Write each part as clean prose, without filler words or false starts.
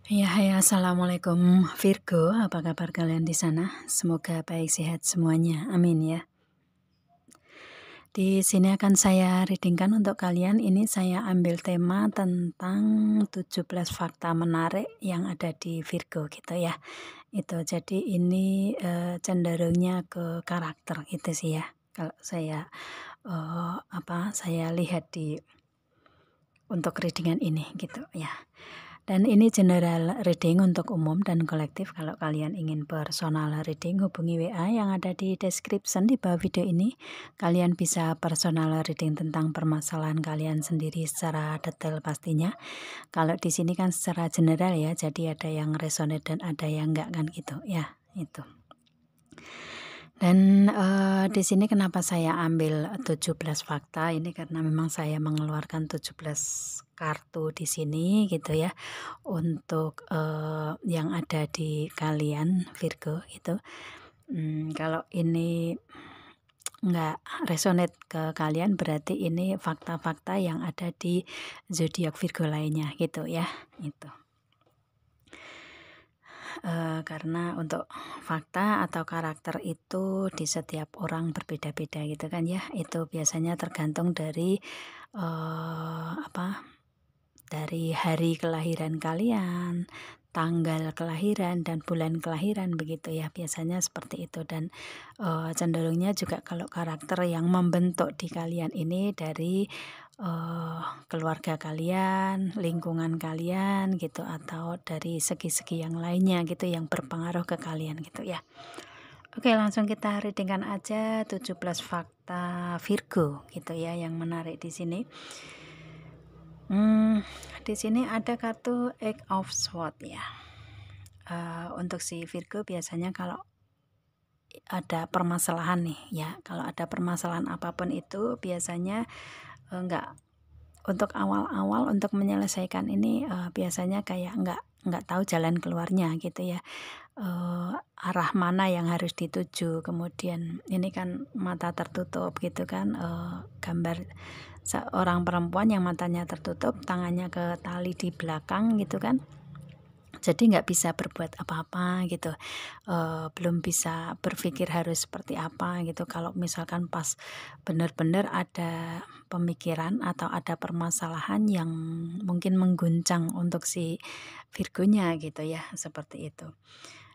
Ya, hai, assalamualaikum Virgo, apa kabar kalian di sana? Semoga baik sehat semuanya, amin ya. Di sini akan saya readingkan untuk kalian. Ini saya ambil tema tentang 17 fakta menarik yang ada di Virgo gitu ya. Itu jadi ini cenderungnya ke karakter gitu sih ya. Kalau saya lihat di untuk readingan ini gitu ya. Dan ini general reading untuk umum dan kolektif. Kalau kalian ingin personal reading, hubungi WA yang ada di description di bawah video ini. Kalian bisa personal reading tentang permasalahan kalian sendiri secara detail pastinya. Kalau di sini kan secara general ya, jadi ada yang resonate dan ada yang enggak kan gitu ya, itu. Dan di sini kenapa saya ambil 17 fakta ini karena memang saya mengeluarkan 17 kartu di sini gitu ya untuk yang ada di kalian Virgo itu. Kalau ini nggak resonate ke kalian berarti ini fakta-fakta yang ada di zodiak Virgo lainnya gitu ya, itu. Karena untuk fakta atau karakter itu di setiap orang berbeda-beda gitu kan ya. Itu biasanya tergantung dari dari hari kelahiran kalian, tanggal kelahiran dan bulan kelahiran begitu ya. Biasanya seperti itu dan cenderungnya juga kalau karakter yang membentuk di kalian ini dari keluarga kalian, lingkungan kalian gitu atau dari segi-segi yang lainnya gitu yang berpengaruh ke kalian gitu ya. Oke, langsung kita readingkan aja 17 fakta Virgo gitu ya yang menarik di sini. Di sini ada kartu Eight of Swords ya. Untuk si Virgo biasanya kalau ada permasalahan nih ya, kalau ada permasalahan apapun itu biasanya untuk awal-awal untuk menyelesaikan ini biasanya kayak nggak tahu jalan keluarnya gitu ya, arah mana yang harus dituju. Kemudian ini kan mata tertutup gitu kan, gambar seorang perempuan yang matanya tertutup, tangannya ke tali di belakang gitu kan. Jadi nggak bisa berbuat apa-apa gitu, belum bisa berpikir harus seperti apa gitu. Kalau misalkan pas benar-benar ada pemikiran atau ada permasalahan yang mungkin mengguncang untuk si Virgonya gitu ya, seperti itu.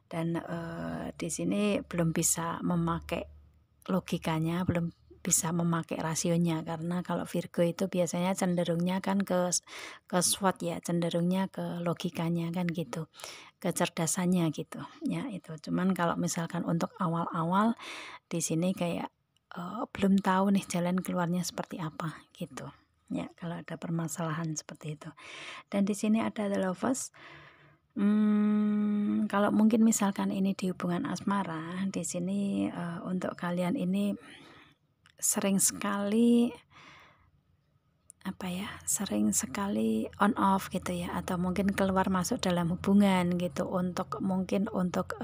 Dan di sini belum bisa memakai logikanya, belum bisa memakai rasionya karena kalau Virgo itu biasanya cenderungnya kan ke SWOT ya, cenderungnya ke logikanya kan gitu, kecerdasannya gitu ya itu. Cuman kalau misalkan untuk awal-awal di sini kayak belum tahu nih jalan keluarnya seperti apa gitu ya kalau ada permasalahan seperti itu. Dan di sini ada The Lovers. Kalau mungkin misalkan ini di hubungan asmara, di sini untuk kalian ini sering sekali sering sekali on off gitu ya, atau mungkin keluar masuk dalam hubungan gitu untuk mungkin untuk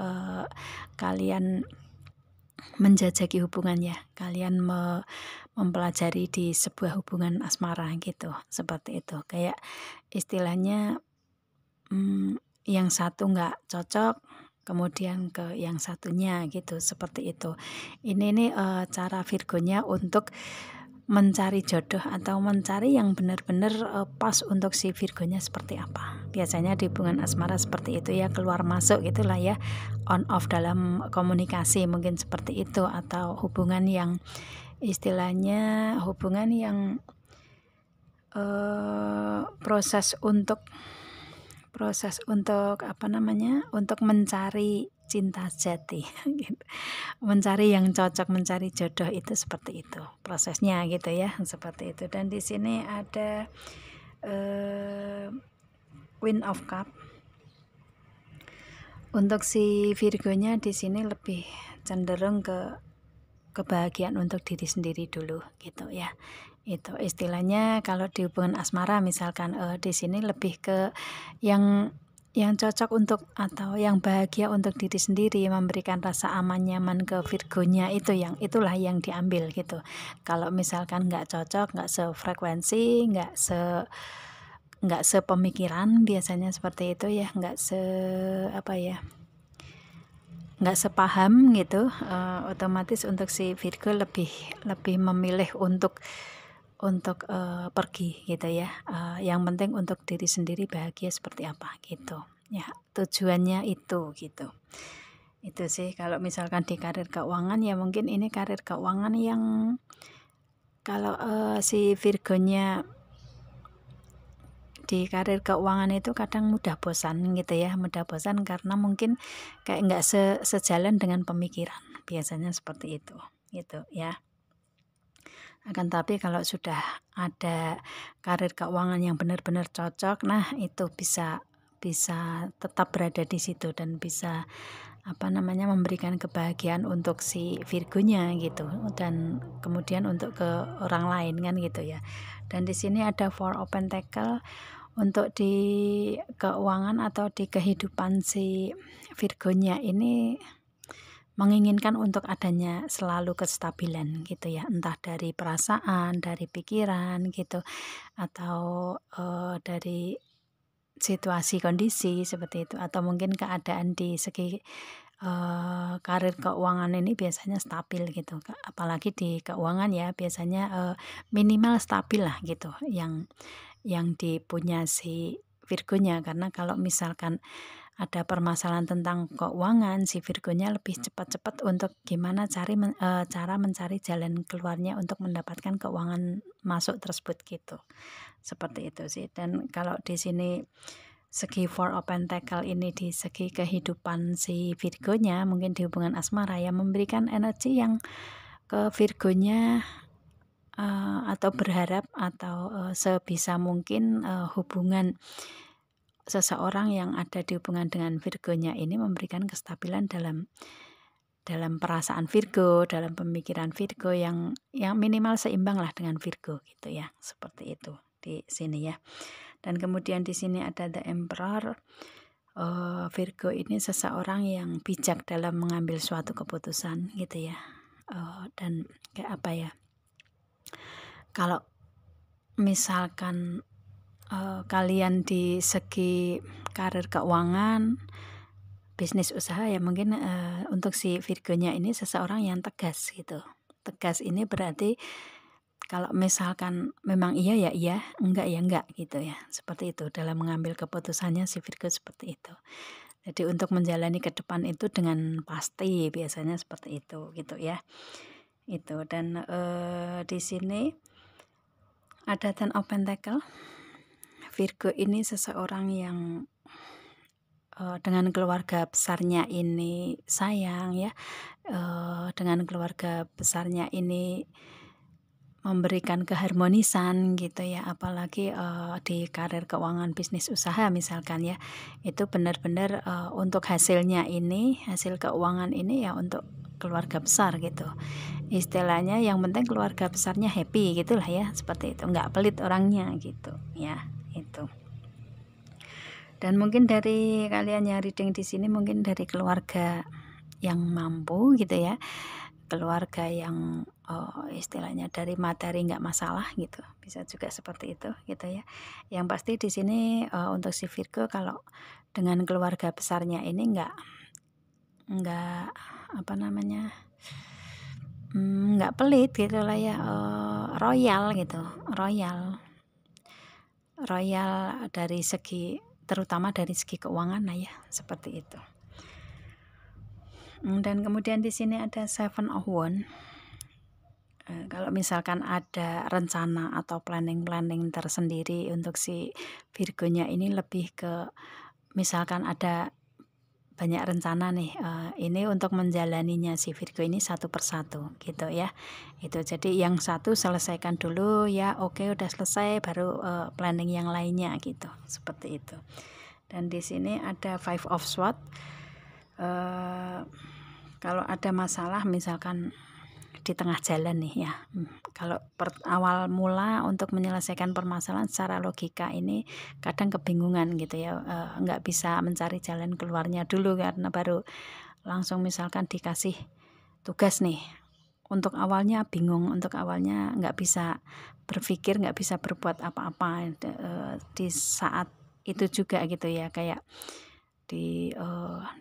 kalian menjajaki hubungan ya, kalian mempelajari di sebuah hubungan asmara gitu, seperti itu. Kayak istilahnya yang satu nggak cocok kemudian ke yang satunya gitu, seperti itu. Ini nih cara Virgonya untuk mencari jodoh atau mencari yang benar-benar pas untuk si Virgonya seperti apa. Biasanya di hubungan asmara seperti itu ya, keluar masuk gitulah ya, on off dalam komunikasi mungkin seperti itu, atau hubungan yang istilahnya hubungan yang proses untuk untuk mencari cinta sejati gitu. Mencari yang cocok, mencari jodoh itu seperti itu prosesnya gitu ya, seperti itu. Dan di sini ada Queen of Cup. Untuk si Virgonya di sini lebih cenderung ke kebahagiaan untuk diri sendiri dulu gitu ya. Itu istilahnya kalau di hubungan asmara misalkan di sini lebih ke yang cocok untuk atau yang bahagia untuk diri sendiri, memberikan rasa aman nyaman ke Virgonya itulah yang diambil gitu. Kalau misalkan nggak cocok, nggak sefrekuensi, nggak nggak sepemikiran biasanya seperti itu ya, nggak sepaham gitu. Otomatis untuk si Virgo lebih memilih untuk pergi gitu ya. Yang penting untuk diri sendiri bahagia seperti apa gitu ya, tujuannya itu gitu. Itu sih kalau misalkan di karir keuangan ya, mungkin ini karir keuangan yang kalau si Virgonya di karir keuangan itu kadang mudah bosan gitu ya, mudah bosan karena mungkin kayak nggak sejalan dengan pemikiran, biasanya seperti itu gitu ya. Akan tapi kalau sudah ada karir keuangan yang benar-benar cocok, nah itu bisa tetap berada di situ dan bisa memberikan kebahagiaan untuk si Virgonya gitu, dan kemudian untuk ke orang lain kan gitu ya. Dan di sini ada Four of Pentacles. Untuk di keuangan atau di kehidupan si Virgonya ini menginginkan untuk adanya selalu kestabilan gitu ya, entah dari perasaan, dari pikiran gitu, atau dari situasi kondisi seperti itu, atau mungkin keadaan di segi karir keuangan ini biasanya stabil gitu, apalagi di keuangan ya biasanya minimal stabil lah gitu yang dipunya si Virgonya. Karena kalau misalkan ada permasalahan tentang keuangan, si Virgonya lebih cepat-cepat untuk gimana cara mencari jalan keluarnya untuk mendapatkan keuangan masuk tersebut gitu. Seperti itu sih. Dan kalau di sini segi Four of Pentacles ini di segi kehidupan si Virgonya, mungkin di hubungan asmara ya, memberikan energi yang ke Virgonya, atau berharap atau sebisa mungkin hubungan seseorang yang ada di hubungan dengan Virgonya ini memberikan kestabilan dalam perasaan Virgo, dalam pemikiran Virgo yang minimal seimbang lah dengan Virgo gitu ya, seperti itu di sini ya. Dan kemudian di sini ada The Emperor. Virgo ini seseorang yang bijak dalam mengambil suatu keputusan gitu ya. Dan kayak apa ya, kalau misalkan kalian di segi karir keuangan, bisnis usaha ya, mungkin untuk si Virgonya ini seseorang yang tegas gitu. Tegas ini berarti kalau misalkan memang iya ya iya, enggak ya enggak gitu ya. Seperti itu dalam mengambil keputusannya si Virgo seperti itu. Jadi untuk menjalani ke depan itu dengan pasti, biasanya seperti itu gitu ya. Itu. Dan di sini ada Ten of Pentacles. Virgo ini seseorang yang dengan keluarga besarnya ini sayang ya, dengan keluarga besarnya ini memberikan keharmonisan gitu ya, apalagi di karir keuangan bisnis usaha misalkan ya, itu benar-benar untuk hasilnya ini, hasil keuangan ini ya untuk keluarga besar gitu. Istilahnya yang penting keluarga besarnya happy gitulah ya, seperti itu, nggak pelit orangnya gitu ya, itu. Dan mungkin dari kalian yang reading di sini mungkin dari keluarga yang mampu gitu ya, keluarga yang istilahnya dari materi nggak masalah gitu, bisa juga seperti itu gitu ya. Yang pasti di sini untuk si Virgo kalau dengan keluarga besarnya ini nggak nggak pelit gitu lah ya, royal gitu, royal dari segi, terutama dari segi keuangan lah ya, seperti itu. Dan kemudian di sini ada Seven of Wands. Kalau misalkan ada rencana atau planning tersendiri untuk si Virgonya ini, lebih ke misalkan ada banyak rencana nih, ini untuk menjalaninya si Virgo ini satu persatu gitu ya. Itu jadi yang satu selesaikan dulu ya, oke udah selesai baru planning yang lainnya gitu, seperti itu. Dan di sini ada Five of Swords. Kalau ada masalah misalkan di tengah jalan nih ya, kalau awal mula untuk menyelesaikan permasalahan secara logika ini kadang kebingungan gitu ya, nggak bisa mencari jalan keluarnya dulu karena baru langsung misalkan dikasih tugas nih, untuk awalnya bingung, untuk awalnya nggak bisa berpikir, nggak bisa berbuat apa-apa di saat itu juga gitu ya, kayak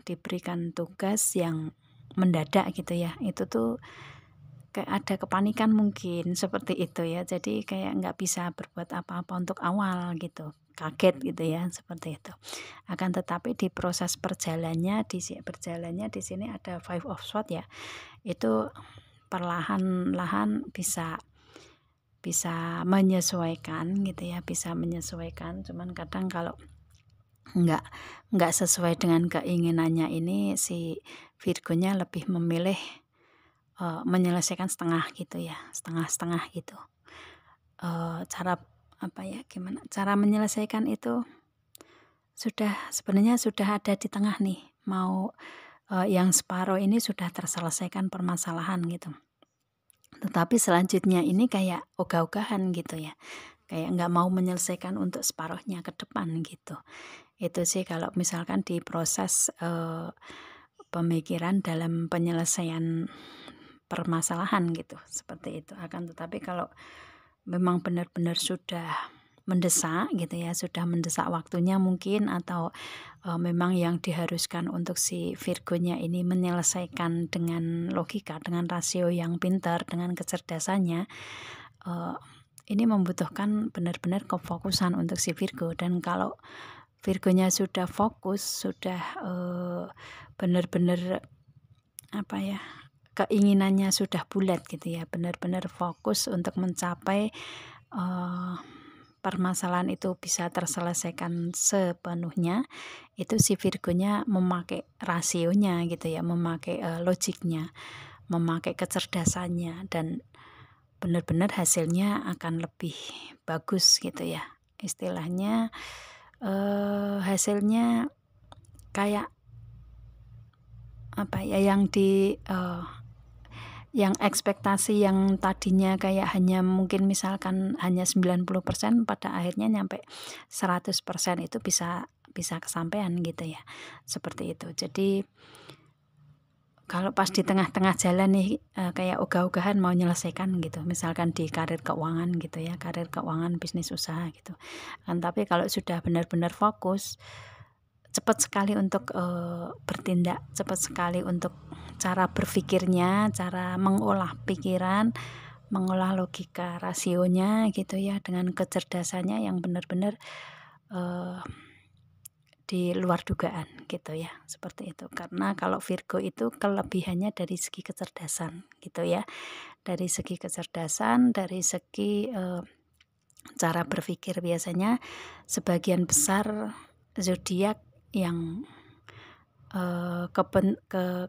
diberikan tugas yang mendadak gitu ya, itu tuh kayak ada kepanikan mungkin seperti itu ya, jadi kayak nggak bisa berbuat apa-apa untuk awal gitu, kaget gitu ya, seperti itu. Akan tetapi di proses berjalannya di sini ada Five of Swords ya, itu perlahan-lahan bisa menyesuaikan gitu ya, bisa menyesuaikan. Cuman kadang kalau nggak sesuai dengan keinginannya ini, si Virgonya lebih memilih menyelesaikan setengah gitu ya, setengah-setengah gitu. Cara apa ya, gimana cara menyelesaikan itu sebenarnya sudah ada di tengah nih, mau yang separuh ini sudah terselesaikan permasalahan gitu. Tetapi selanjutnya ini kayak ogah-ogahan gitu ya, kayak nggak mau menyelesaikan untuk separuhnya ke depan gitu. Itu sih kalau misalkan di proses pemikiran dalam penyelesaian permasalahan gitu, seperti itu. Akan tetapi kalau memang benar-benar sudah mendesak gitu ya, sudah mendesak waktunya mungkin, atau memang yang diharuskan untuk si Virgonya ini menyelesaikan dengan logika, dengan rasio yang pintar, dengan kecerdasannya, ini membutuhkan benar-benar kefokusan untuk si Virgo. Dan kalau Virgonya sudah fokus, sudah benar-benar apa ya, keinginannya sudah bulat gitu ya, benar-benar fokus untuk mencapai permasalahan itu bisa terselesaikan sepenuhnya, itu si Virgonya memakai rasionya gitu ya, memakai logiknya, memakai kecerdasannya, dan benar-benar hasilnya akan lebih bagus gitu ya. Istilahnya hasilnya kayak apa ya, yang ekspektasi yang tadinya kayak hanya mungkin misalkan hanya 90%, pada akhirnya nyampe 100% itu bisa kesampaian gitu ya, seperti itu. Jadi kalau pas di tengah-tengah jalan nih kayak ogah-ogahan mau menyelesaikan gitu, misalkan di karir keuangan gitu ya, karir keuangan, bisnis usaha gitu. Tapi kalau sudah benar-benar fokus, cepat sekali untuk bertindak, cepat sekali untuk cara berpikirnya, cara mengolah pikiran, mengolah logika rasionya gitu ya, dengan kecerdasannya yang benar-benar di luar dugaan gitu ya, seperti itu. Karena kalau Virgo itu kelebihannya dari segi kecerdasan gitu ya, dari segi kecerdasan, dari segi cara berpikir. Biasanya sebagian besar zodiak yang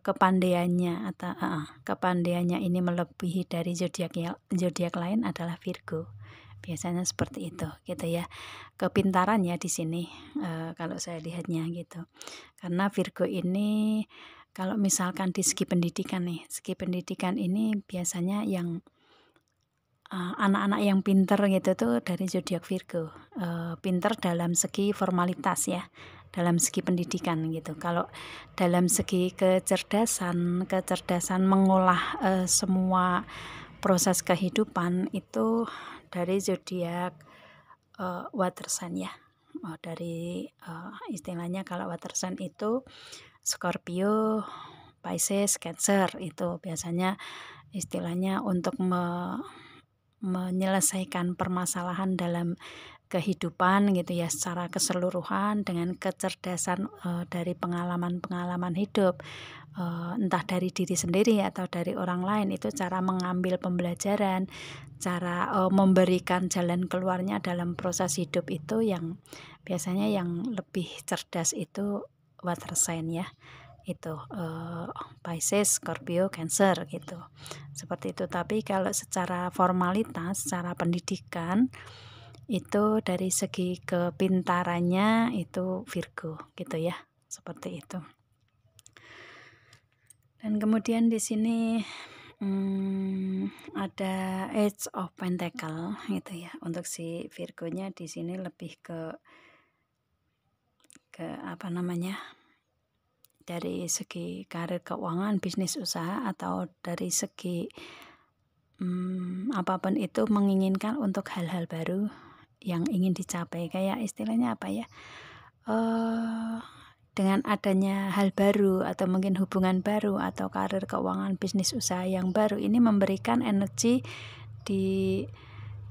kepandaiannya atau kepandaiannya ini melebihi dari zodiak lain adalah Virgo. Biasanya seperti itu gitu ya. Kepintaran ya di sini kalau saya lihatnya gitu. Karena Virgo ini kalau misalkan di segi pendidikan nih, segi pendidikan ini biasanya yang anak-anak yang pinter gitu tuh dari zodiak Virgo. Pinter dalam segi formalitas ya, dalam segi pendidikan gitu. Kalau dalam segi kecerdasan mengolah semua proses kehidupan itu dari zodiak water sign ya. Dari istilahnya kalau water sign itu Scorpio, Pisces, Cancer, itu biasanya istilahnya untuk menyelesaikan permasalahan dalam kehidupan gitu ya, secara keseluruhan dengan kecerdasan dari pengalaman-pengalaman hidup, entah dari diri sendiri atau dari orang lain. Itu cara mengambil pembelajaran, cara memberikan jalan keluarnya dalam proses hidup, itu yang biasanya yang lebih cerdas itu water sign ya, itu Pisces, Scorpio, Cancer gitu, seperti itu. Tapi kalau secara formalitas, secara pendidikan, itu dari segi kepintarannya itu Virgo gitu ya, seperti itu. Dan kemudian di sini ada Age of Pentacle gitu ya. Untuk si Virgonya di sini lebih ke apa namanya, dari segi karir keuangan, bisnis usaha, atau dari segi apapun itu menginginkan untuk hal-hal baru yang ingin dicapai, kayak istilahnya apa ya, dengan adanya hal baru atau mungkin hubungan baru atau karir keuangan bisnis usaha yang baru ini memberikan energi di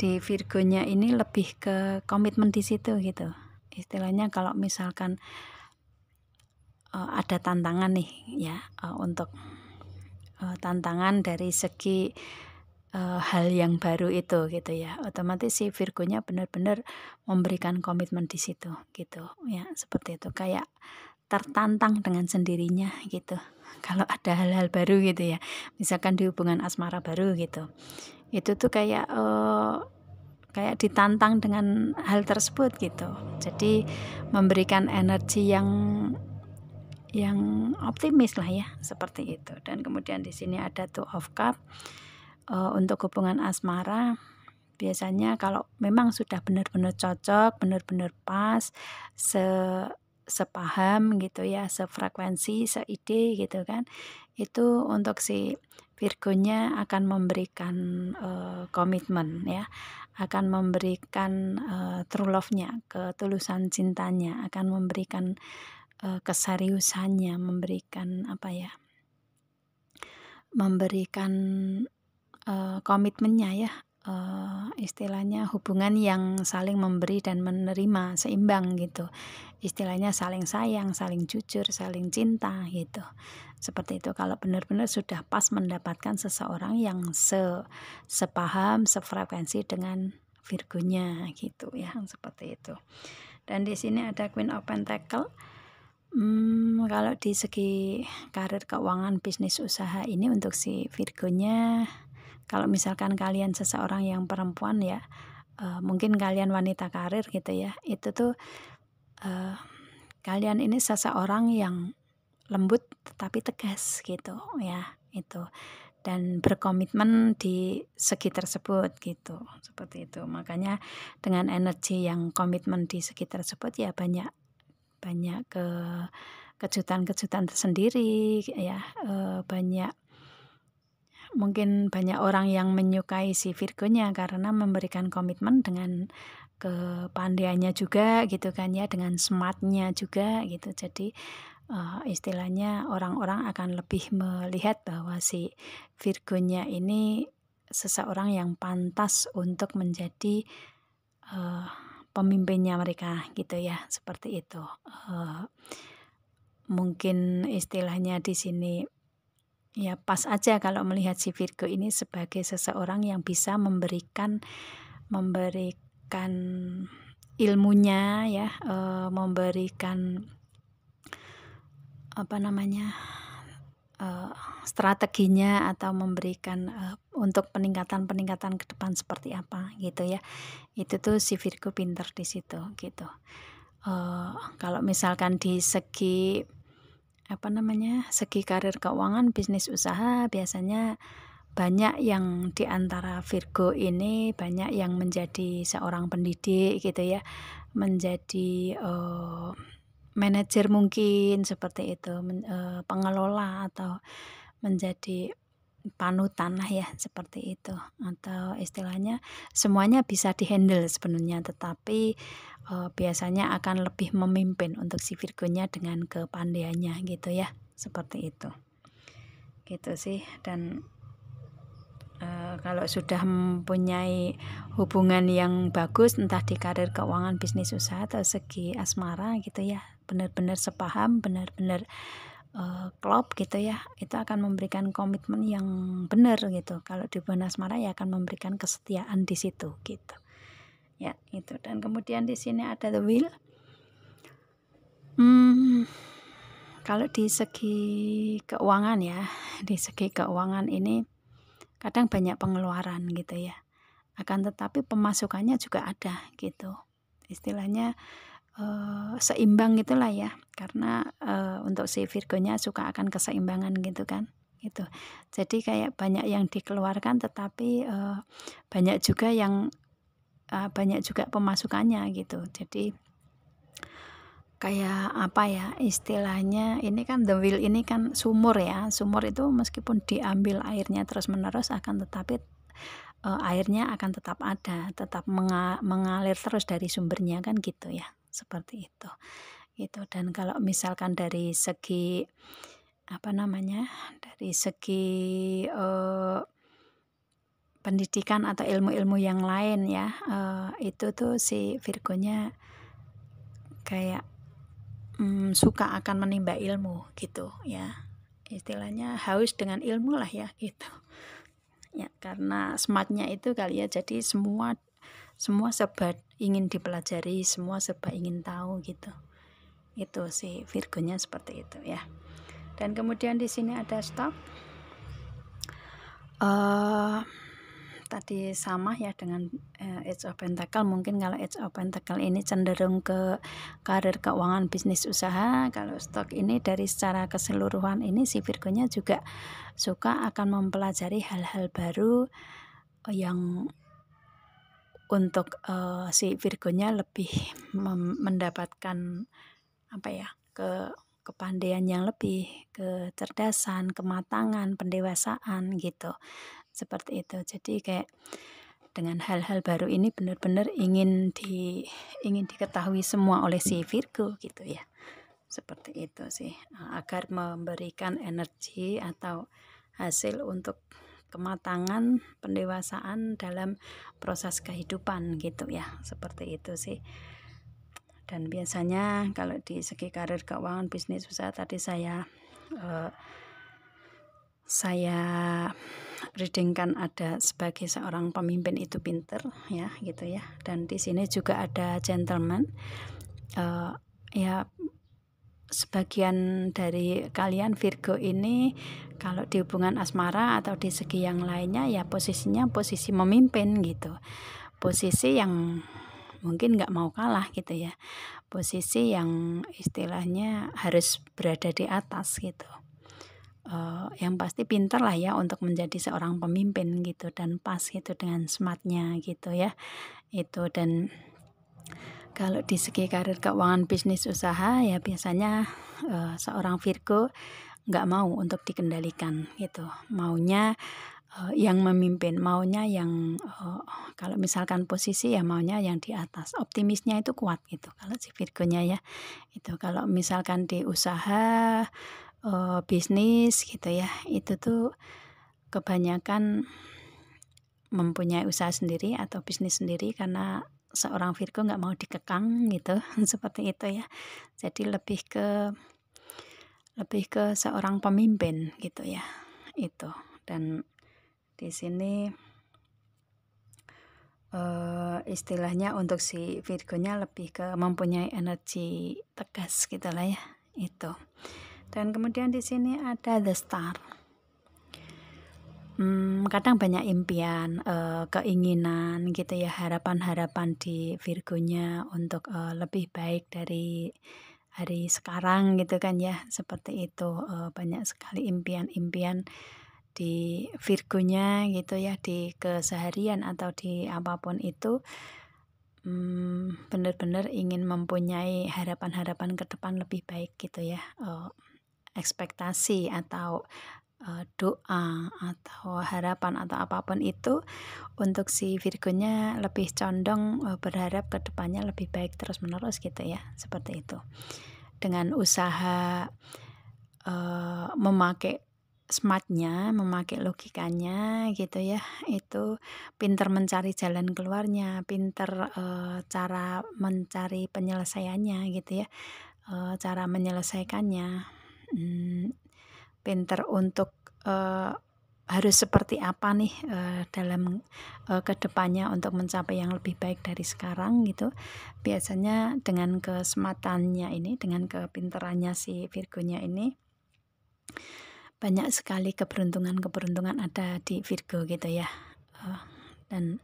Virgonya ini lebih ke komitmen di situ gitu. Istilahnya kalau misalkan ada tantangan nih ya, untuk tantangan dari segi hal yang baru itu gitu ya, otomatis si Virgonya benar-benar memberikan komitmen di situ gitu ya, seperti itu, kayak tertantang dengan sendirinya gitu kalau ada hal-hal baru gitu ya, misalkan di hubungan asmara baru gitu, itu tuh kayak ditantang dengan hal tersebut gitu, jadi memberikan energi yang optimis lah ya, seperti itu. Dan kemudian di sini ada Two of Cups. Untuk hubungan asmara biasanya kalau memang sudah benar-benar cocok, benar-benar pas, sepaham gitu ya, sefrekuensi, seide gitu kan, itu untuk si Virgonya akan memberikan komitmen ya, akan memberikan true love-nya, ketulusan cintanya, akan memberikan keseriusannya, memberikan apa ya, memberikan komitmennya ya, istilahnya hubungan yang saling memberi dan menerima, seimbang gitu, istilahnya saling sayang, saling jujur, saling cinta gitu, seperti itu. Kalau benar-benar sudah pas mendapatkan seseorang yang sepaham, sefrekuensi dengan Virgonya gitu ya, seperti itu. Dan di sini ada Queen of Pentacle. Kalau di segi karir keuangan bisnis usaha ini untuk si Virgonya, kalau misalkan kalian seseorang yang perempuan ya, mungkin kalian wanita karir gitu ya, itu tuh kalian ini seseorang yang lembut tetapi tegas gitu ya, itu, dan berkomitmen di segi tersebut gitu, seperti itu. Makanya dengan energi yang komitmen di segi tersebut ya banyak kejutan-kejutan tersendiri ya, mungkin banyak orang yang menyukai si Virgonya karena memberikan komitmen dengan kepandaiannya juga gitu kan ya, dengan smartnya juga gitu. Jadi istilahnya orang-orang akan lebih melihat bahwa si Virgonya ini seseorang yang pantas untuk menjadi pemimpinnya mereka gitu ya, seperti itu. Mungkin istilahnya di sini ya pas aja kalau melihat si Virgo ini sebagai seseorang yang bisa memberikan ilmunya ya, memberikan apa namanya, strateginya atau memberikan untuk peningkatan ke depan seperti apa gitu ya. Itu tuh si Virgo pinter di situ gitu. Kalau misalkan di segi apa namanya, segi karir keuangan bisnis usaha, biasanya banyak yang di antara Virgo ini banyak yang menjadi seorang pendidik gitu ya, menjadi manajer mungkin seperti itu, pengelola atau menjadi panutan lah ya, seperti itu, atau istilahnya semuanya bisa dihandle sebenarnya, tetapi biasanya akan lebih memimpin untuk si Virgonya dengan kepandaiannya gitu ya, seperti itu gitu sih. Dan kalau sudah mempunyai hubungan yang bagus entah di karir keuangan bisnis usaha atau segi asmara gitu ya, benar-benar sepaham, benar-benar klop gitu ya, itu akan memberikan komitmen yang benar gitu. Kalau di hubungan asmara ya akan memberikan kesetiaan di situ gitu ya, itu. Dan kemudian di sini ada the wheel. Kalau di segi keuangan ya, di segi keuangan ini kadang banyak pengeluaran gitu ya, akan tetapi pemasukannya juga ada gitu, istilahnya seimbang gitulah ya, karena untuk si Virgonya suka akan keseimbangan gitu kan gitu. Jadi kayak banyak yang dikeluarkan tetapi banyak juga pemasukannya gitu. Jadi kayak apa ya istilahnya, ini kan the wheel ini kan sumur ya, sumur itu meskipun diambil airnya terus menerus akan tetapi airnya akan tetap ada, tetap mengalir terus dari sumbernya kan gitu ya, seperti itu. Gitu. Dan kalau misalkan dari segi dari segi pendidikan atau ilmu-ilmu yang lain ya, itu tuh si Virgonya kayak suka akan menimba ilmu gitu ya, istilahnya haus dengan ilmu lah ya gitu ya, karena smartnya itu kali ya, jadi semua serba ingin dipelajari, semua serba ingin tahu gitu. Itu si Virgonya seperti itu ya. Dan kemudian di sini ada stok. Tadi sama ya dengan Age of Pentacle. Mungkin kalau Age of Pentacle ini cenderung ke karir, keuangan, bisnis, usaha. Kalau stok ini dari secara keseluruhan ini si Virgonya juga suka akan mempelajari hal-hal baru yang untuk si Virgonya lebih mendapatkan kepandaian yang lebih, kecerdasan, kematangan, pendewasaan gitu. Seperti itu. Jadi kayak dengan hal-hal baru ini benar-benar ingin diketahui semua oleh si Virgo gitu ya. Seperti itu sih, agar memberikan energi atau hasil untuk kematangan, pendewasaan dalam proses kehidupan gitu ya. Seperti itu sih. Dan biasanya kalau di segi karir, keuangan, bisnis, usaha tadi saya readingkan ada sebagai seorang pemimpin itu pinter ya gitu ya. Dan di sini juga ada gentleman, ya sebagian dari kalian Virgo ini kalau di hubungan asmara atau di segi yang lainnya ya posisinya posisi memimpin gitu, posisi yang mungkin nggak mau kalah gitu ya, posisi yang istilahnya harus berada di atas gitu. Yang pasti pintar lah ya untuk menjadi seorang pemimpin gitu, dan pas gitu dengan smartnya gitu ya itu. Dan kalau di segi karir, keuangan, bisnis, usaha ya biasanya seorang Virgo nggak mau untuk dikendalikan gitu, maunya yang memimpin, maunya yang kalau misalkan posisi ya maunya yang di atas, optimisnya itu kuat gitu kalau si Virgonya ya. Itu kalau misalkan di usaha, bisnis gitu ya, itu tuh kebanyakan mempunyai usaha sendiri atau bisnis sendiri karena seorang Virgo nggak mau dikekang gitu seperti itu ya. Jadi lebih ke seorang pemimpin gitu ya itu. Dan di sini istilahnya untuk si Virgonya lebih ke mempunyai energi tegas gitulah ya itu. Dan kemudian di sini ada the star. Kadang banyak impian, keinginan gitu ya, harapan-harapan di Virgonya untuk lebih baik dari hari sekarang gitu kan ya, seperti itu. Banyak sekali impian-impian di Virgonya gitu ya, di keseharian atau di apapun itu, benar-benar ingin mempunyai harapan-harapan ke depan lebih baik gitu ya, ekspektasi atau doa atau harapan atau apapun itu untuk si Virgonya lebih condong berharap ke depannya lebih baik terus menerus gitu ya, seperti itu. Dengan usaha memakai smartnya, memakai logikanya gitu ya, itu pinter mencari jalan keluarnya, pinter cara mencari penyelesaiannya gitu ya, cara menyelesaikannya, pinter untuk harus seperti apa nih dalam kedepannya untuk mencapai yang lebih baik dari sekarang gitu. Biasanya dengan kesmartannya ini, dengan kepinterannya si Virgonya ini, banyak sekali keberuntungan ada di Virgo gitu ya. Dan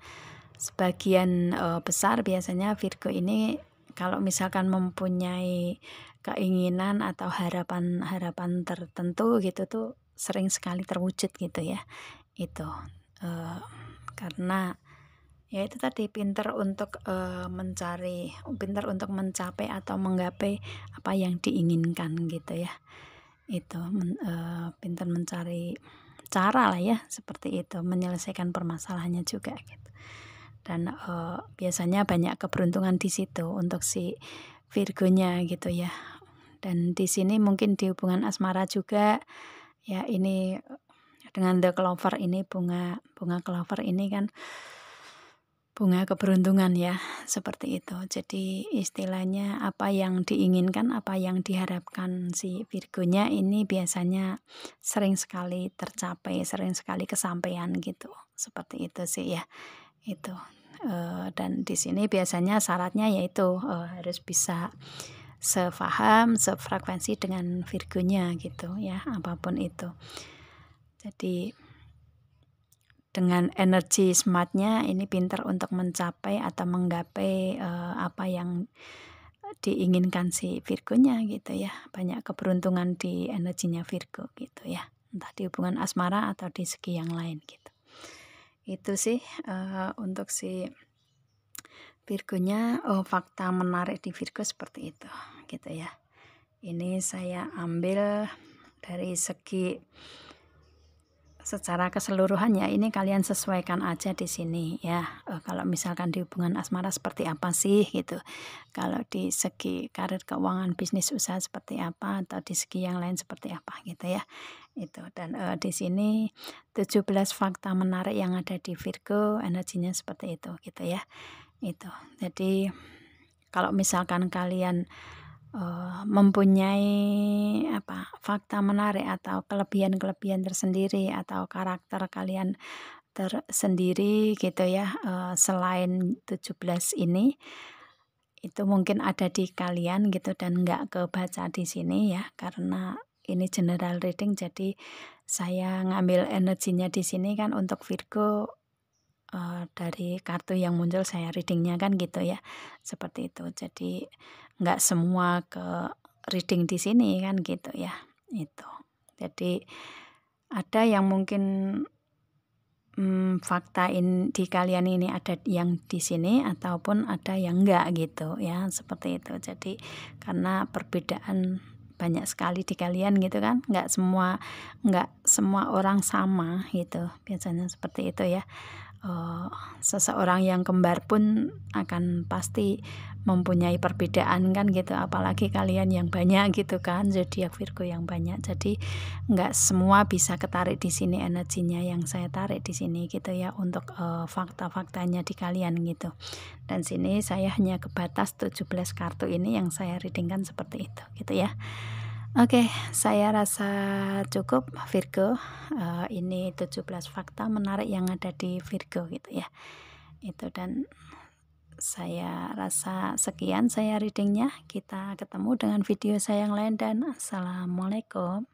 sebagian besar biasanya Virgo ini kalau misalkan mempunyai keinginan atau harapan tertentu gitu tuh sering sekali terwujud gitu ya. Itu karena ya itu tadi pinter untuk mencapai atau menggapai apa yang diinginkan gitu ya. Itu pinter mencari cara lah ya, seperti itu, menyelesaikan permasalahannya juga gitu. Dan biasanya banyak keberuntungan di situ untuk si Virgonya gitu ya. Dan di sini mungkin di hubungan asmara juga ya, ini dengan the clover ini, bunga clover ini kan bunga keberuntungan ya, seperti itu. Jadi istilahnya apa yang diinginkan, apa yang diharapkan si Virgonya ini biasanya sering sekali tercapai, sering sekali kesampaian gitu. Seperti itu sih ya. Itu. Dan di sini biasanya syaratnya yaitu harus bisa sefaham, sefrekuensi dengan Virgonya gitu ya, apapun itu. Jadi dengan energi smartnya ini pintar untuk mencapai atau menggapai apa yang diinginkan si Virgonya gitu ya. Banyak keberuntungan di energinya Virgo gitu ya, entah di hubungan asmara atau di segi yang lain gitu. Itu sih untuk si Virgonya. Fakta menarik di Virgo seperti itu gitu ya. Ini saya ambil dari segi secara keseluruhan ya, ini kalian sesuaikan aja di sini ya. Kalau misalkan di hubungan asmara seperti apa sih gitu. Kalau di segi karir, keuangan, bisnis, usaha seperti apa, atau di segi yang lain seperti apa gitu ya. Itu. Dan di sini 17 fakta menarik yang ada di Virgo, energinya seperti itu gitu ya. Itu. Jadi kalau misalkan kalian mempunyai fakta menarik atau kelebihan-kelebihan tersendiri atau karakter kalian tersendiri gitu ya, selain 17 ini, itu mungkin ada di kalian gitu dan nggak kebaca di sini ya, karena ini general reading, jadi saya ngambil energinya di sini kan untuk Virgo. Dari kartu yang muncul saya readingnya kan gitu ya, seperti itu. Jadi nggak semua ke reading di sini kan gitu ya, itu. Jadi ada yang mungkin fakta di kalian ini ada yang di sini ataupun ada yang enggak gitu ya, seperti itu. Jadi karena perbedaan banyak sekali di kalian gitu kan, nggak semua orang sama gitu, biasanya seperti itu ya. Seseorang yang kembar pun akan pasti mempunyai perbedaan kan gitu, apalagi kalian yang banyak gitu kan, zodiak Virgo yang banyak. Jadi nggak semua bisa ketarik di sini energinya yang saya tarik di sini gitu ya, untuk fakta-faktanya di kalian gitu. Dan sini saya hanya kebatas 17 kartu ini yang saya readingkan seperti itu gitu ya. Oke, saya rasa cukup Virgo. Ini 17 fakta menarik yang ada di Virgo gitu ya. Itu, dan saya rasa sekian saya readingnya. Kita ketemu dengan video saya yang lain dan assalamualaikum.